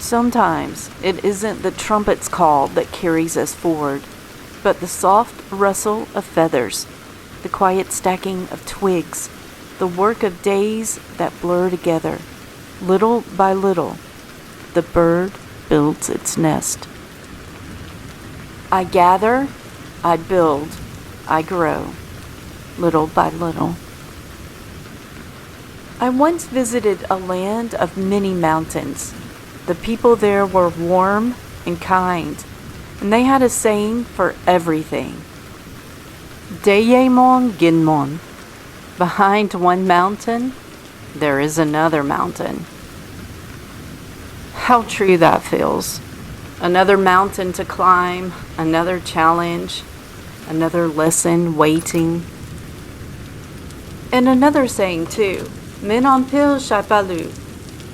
Sometimes it isn't the trumpet's call that carries us forward, but the soft rustle of feathers, the quiet stacking of twigs, the work of days that blur together. Little by little, the bird builds its nest. I gather, I build, I grow, little by little. I once visited a land of many mountains. The people there were warm and kind, and they had a saying for everything. Deyemon Ginmon. Behind one mountain, there is another mountain. How true that feels. Another mountain to climb, another challenge, another lesson waiting. And another saying too, Menon pil shapalu.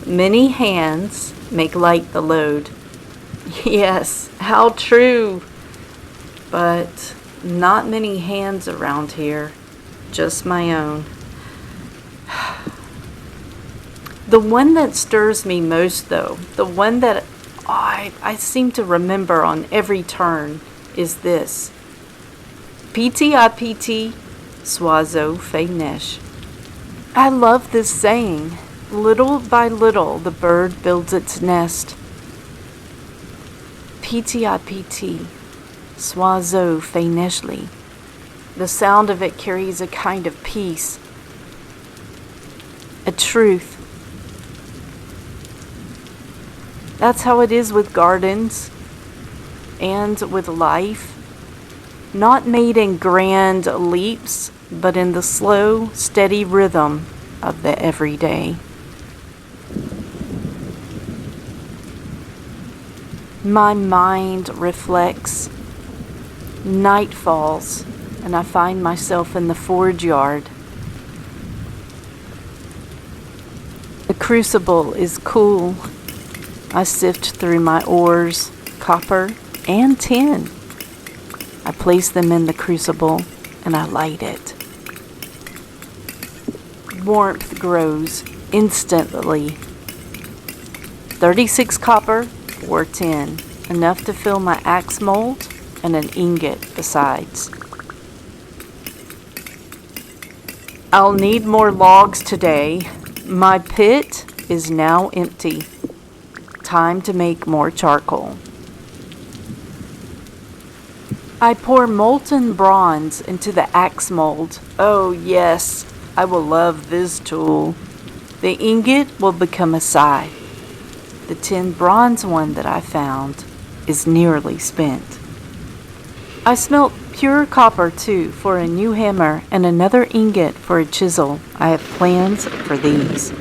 Many hands make light the load. Yes, how true. But not many hands around here, just my own. The one that stirs me most, though, the one that I seem to remember on every turn, is this. Piti a piti, zwazo nich. I love this saying. Little by little, the bird builds its nest. Piti a piti, zwazo nich. The sound of it carries a kind of peace, a truth. That's how it is with gardens and with life. Not made in grand leaps, but in the slow, steady rhythm of the everyday. My mind reflects. Night falls, and I find myself in the forge yard. The crucible is cool. I sift through my ores, copper and tin. I place them in the crucible and I light it. Warmth grows instantly. 36 copper, 4 tin, enough to fill my axe mold and an ingot besides. I'll need more logs today. My pit is now empty. Time to make more charcoal. I pour molten bronze into the axe mold. Oh yes, I will love this tool. The ingot will become a scythe. The tin bronze one that I found is nearly spent. I smelt pure copper too for a new hammer and another ingot for a chisel. I have plans for these.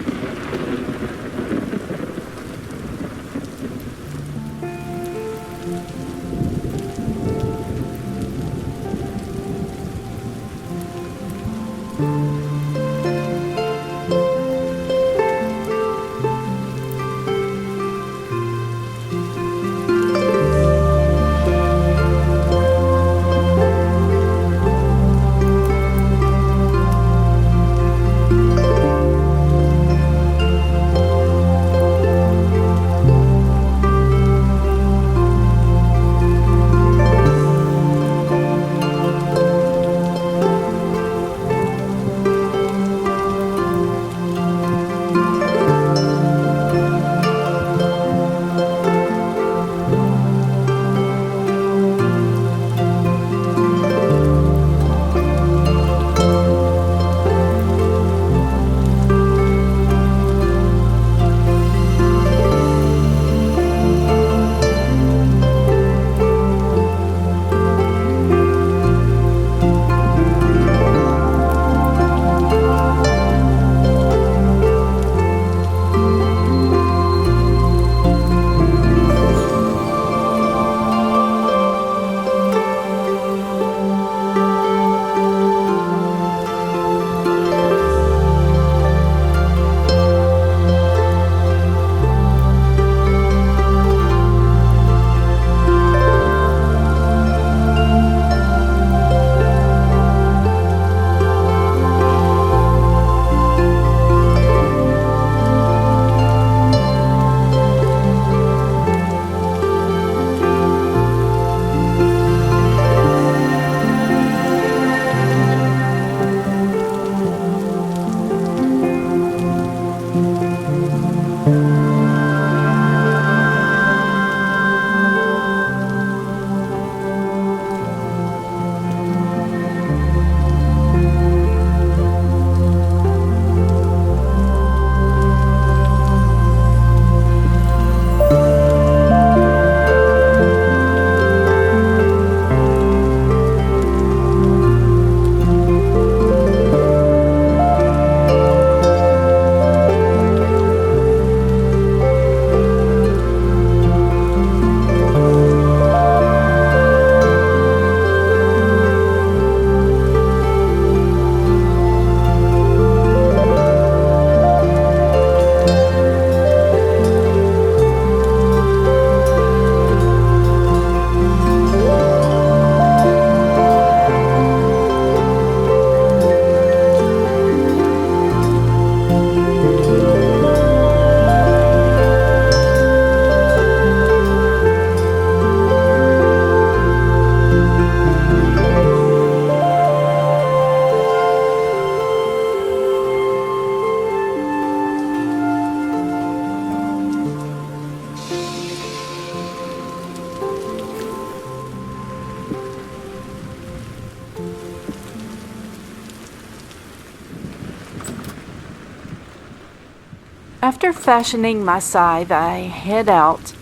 After fashioning my scythe, I head out.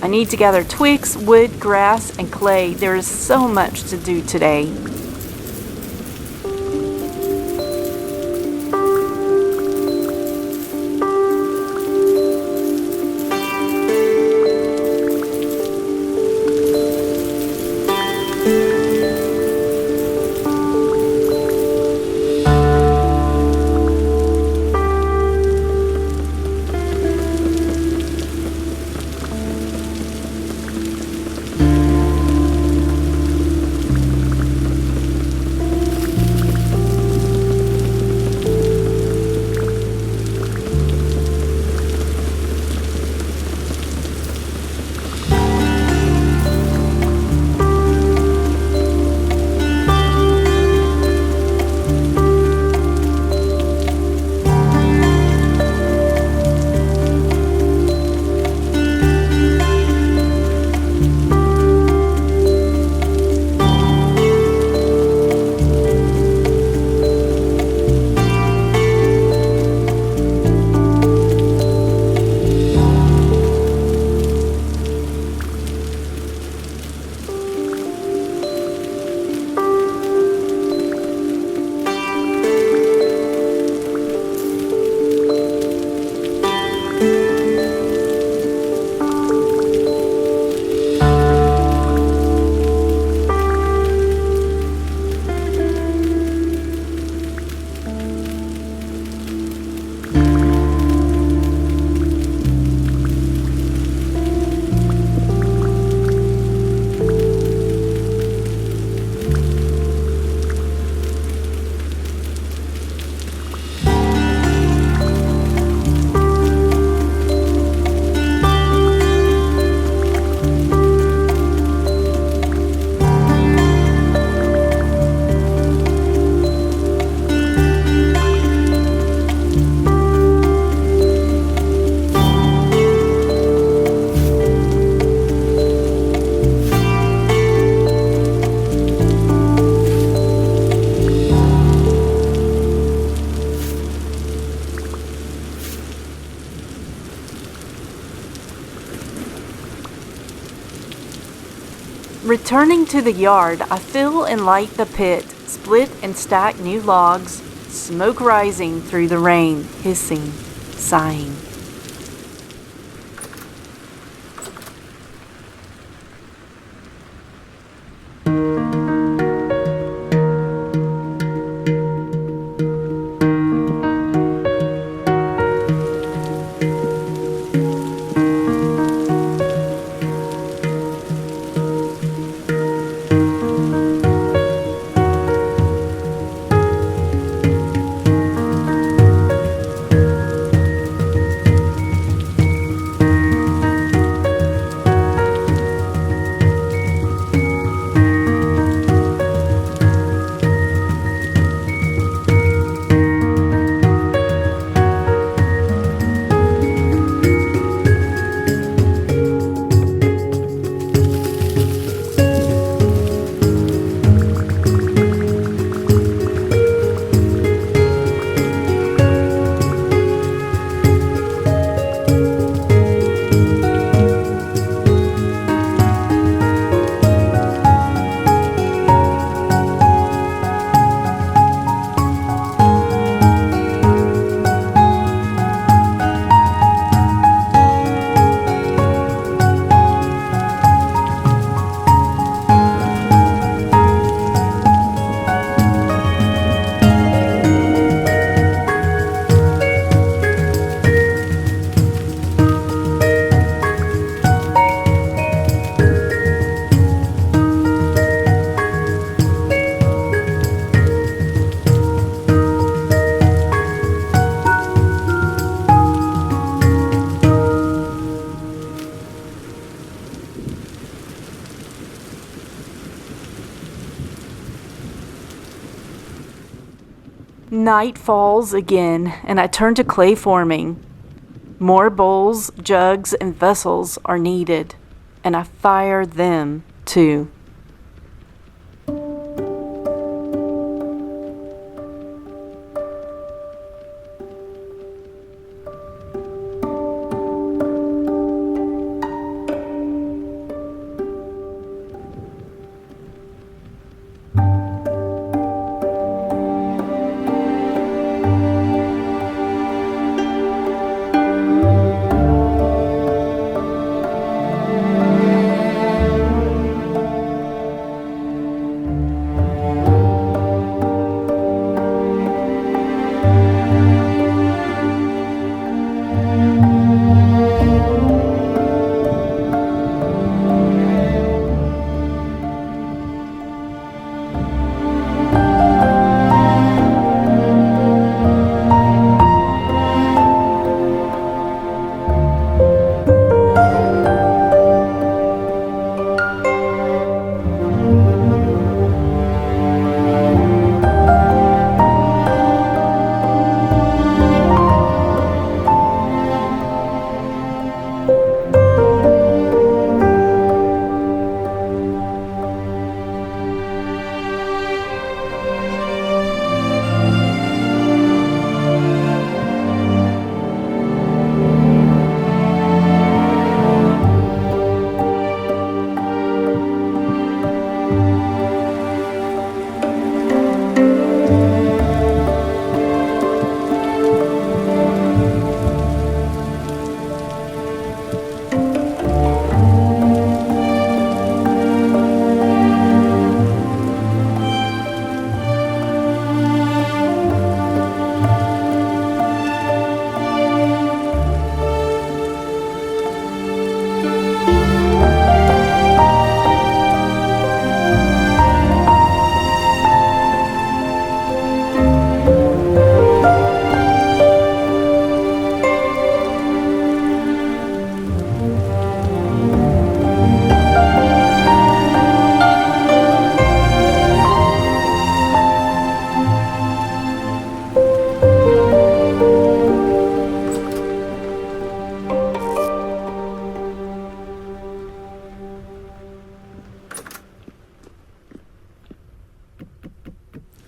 I need to gather twigs, wood, grass, and clay. There is so much to do today. Returning to the yard, I fill and light the pit, split and stack new logs, smoke rising through the rain, hissing, sighing. Night falls again, and I turn to clay forming. More bowls, jugs, and vessels are needed, and I fire them too.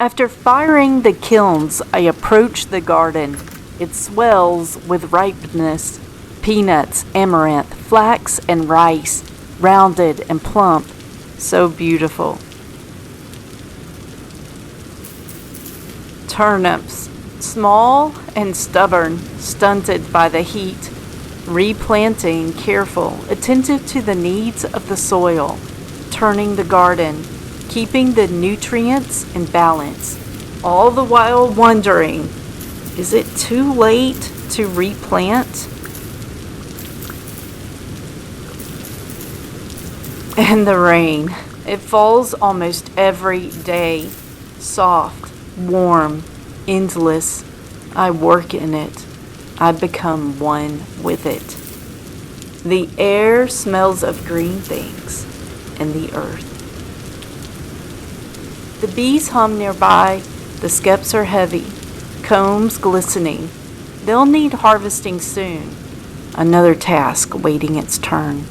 After firing the kilns, I approach the garden. It swells with ripeness, peanuts, amaranth, flax, and rice, rounded and plump, so beautiful. Turnips, small and stubborn, stunted by the heat, replanting careful, attentive to the needs of the soil, turning the garden, keeping the nutrients in balance, all the while wondering, is it too late to replant? And the rain, it falls almost every day, soft, warm, endless. I work in it. I become one with it. The air smells of green things and the earth. The bees hum nearby, the skeps are heavy, combs glistening. They'll need harvesting soon. Another task waiting its turn.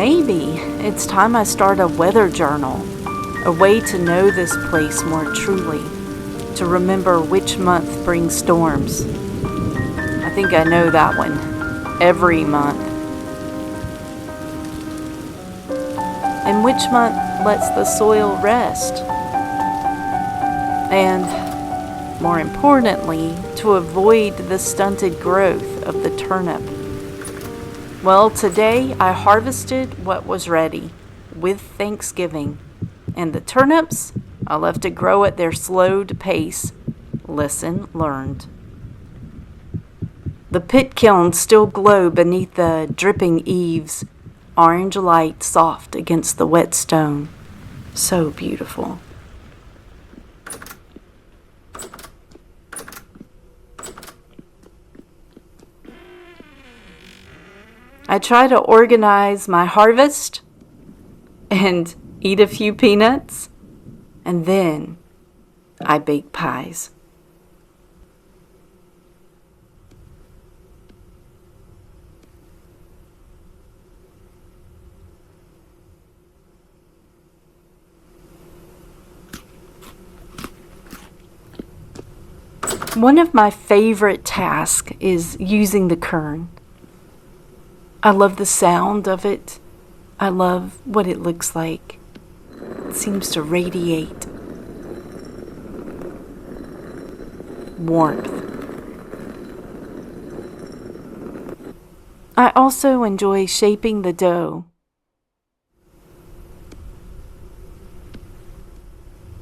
Maybe it's time I start a weather journal, a way to know this place more truly, to remember which month brings storms. I think I know that one. Every month. And which month lets the soil rest? And, more importantly, to avoid the stunted growth of the turnip. Well, today I harvested what was ready, with thanksgiving. And the turnips, I left to grow at their slowed pace. Lesson learned. The pit kilns still glow beneath the dripping eaves, orange light soft against the wet stone. So beautiful. I try to organize my harvest and eat a few peanuts, and then I bake pies. One of my favorite tasks is using the kiln. I love the sound of it. I love what it looks like. It seems to radiate warmth. I also enjoy shaping the dough.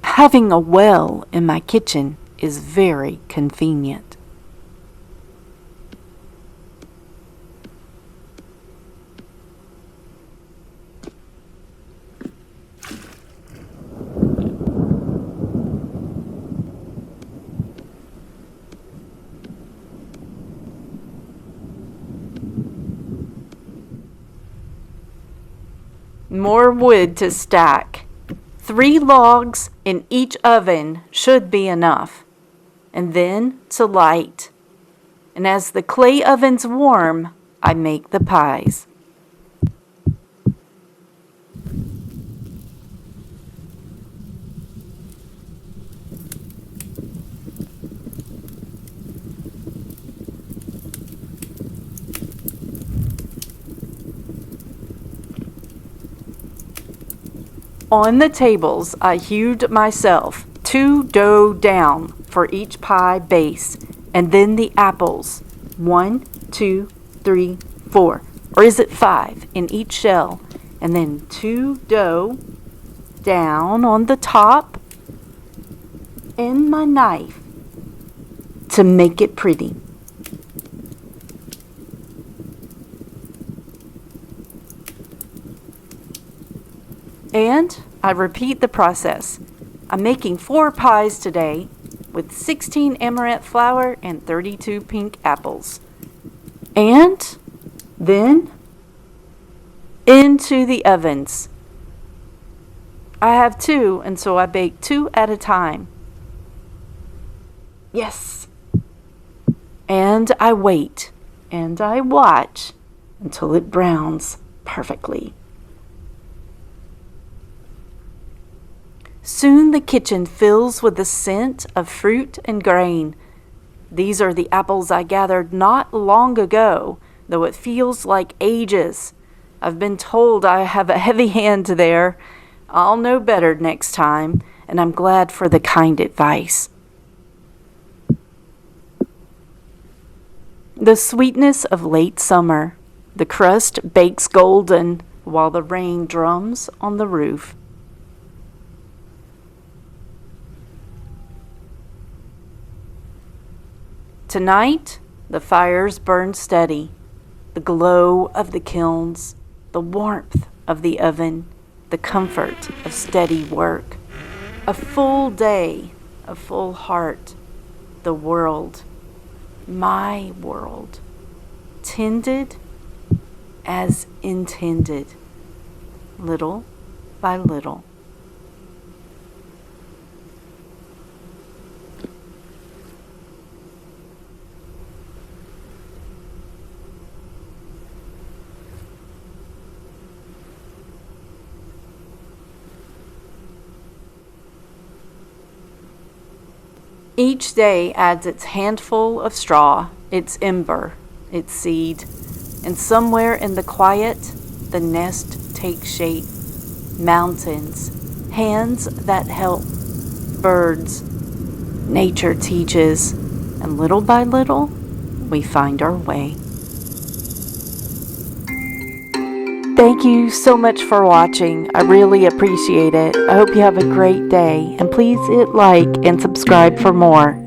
Having a well in my kitchen is very convenient. More wood to stack. 3 logs in each oven should be enough. And then to light. And as the clay ovens warm, I make the pies. On the tables, I hewed myself 2 dough down for each pie base, and then the apples, 1, 2, 3, 4, or is it 5 in each shell, and then 2 dough down on the top, and my knife to make it pretty. And I repeat the process. I'm making 4 pies today with 16 amaranth flour and 32 pink apples. And then into the ovens. I have 2, and so I bake 2 at a time. Yes. And I wait and I watch until it browns perfectly. Soon the kitchen fills with the scent of fruit and grain. These are the apples I gathered not long ago, though it feels like ages. I've been told I have a heavy hand there. I'll know better next time, and I'm glad for the kind advice. The sweetness of late summer. The crust bakes golden while the rain drums on the roof. Tonight, the fires burn steady. The glow of the kilns, the warmth of the oven, the comfort of steady work. A full day, a full heart. The world, my world, tended as intended, little by little. Each day adds its handful of straw, its ember, its seed, and somewhere in the quiet, the nest takes shape. Mountains, hands that help, birds, nature teaches, and little by little, we find our way. Thank you so much for watching. I really appreciate it. I hope you have a great day, and please hit like and subscribe for more.